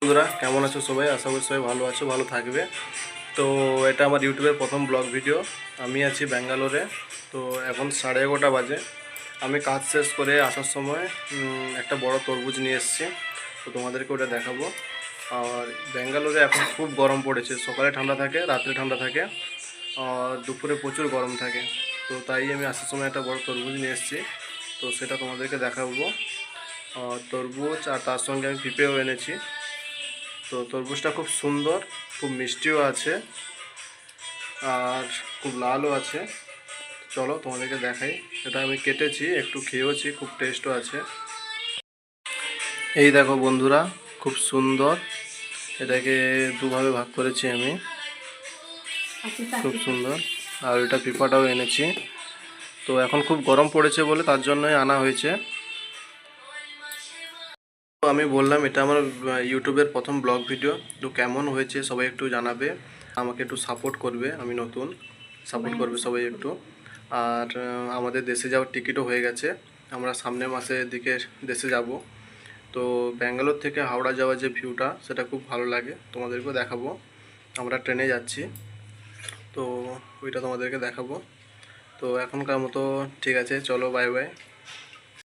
বন্ধুরা কেমন আছো সবাই? আশা করি সবাই ভালো আছো, ভালো থাকবে। তো এটা আমার ইউটিউবের প্রথম ব্লগ ভিডিও। আমি আছি ব্যাঙ্গালোরে। তো এখন 11:30 বাজে। আমি কাজ শেষ করে আসার সময় একটা বড় তরমুজ নিয়ে এসেছি। তো তোমাদেরকে ওটা দেখাবো। আর ব্যাঙ্গালোরে এখন খুব গরম পড়েছে, সকালে ঠান্ডা থাকে, রাত্রে ঠান্ডা থাকে, আর দুপুরে প্রচুর গরম থাকে। তো তাই আমি আসার সময় একটা বড় তরমুজ নিয়ে এসেছি। তো সেটা তোমাদেরকে দেখাবো। তরমুজ আর তার সঙ্গে আমি পেঁপেও এনেছি। তো তরমুজটা খুব সুন্দর, খুব মিষ্টিও আছে, আর খুব লালও আছে। চলো তোমাদেরকে দেখাই। এটা আমি কেটেছি, একটু খেয়েওছি, খুব টেস্টও আছে। এই দেখো বন্ধুরা, খুব সুন্দর। এটাকে দুভাবে ভাগ করেছি আমি, খুব সুন্দর। আর এটা পিপাটাও এনেছি। তো এখন খুব গরম পড়েছে বলে তার জন্যই আনা হয়েছে। তো আমি বললাম এটা আমার ইউটিউবের প্রথম ব্লগ ভিডিও। তো কেমন হয়েছে সবাই একটু জানাবে, আমাকে একটু সাপোর্ট করবে, আমি নতুন, সাপোর্ট করবে সবাই একটু। আর আমাদের দেশে যাওয়ার টিকিটও হয়ে গেছে, আমরা সামনের মাসের দিকে দেশে যাব। তো ব্যাঙ্গালোর থেকে হাওড়া যাওয়ার যে ভিউটা, সেটা খুব ভালো লাগে, তোমাদেরকেও দেখাবো। আমরা ট্রেনে যাচ্ছি, তো ওইটা তোমাদেরকে দেখাবো। তো এখনকার মতো ঠিক আছে, চলো বাই বাই।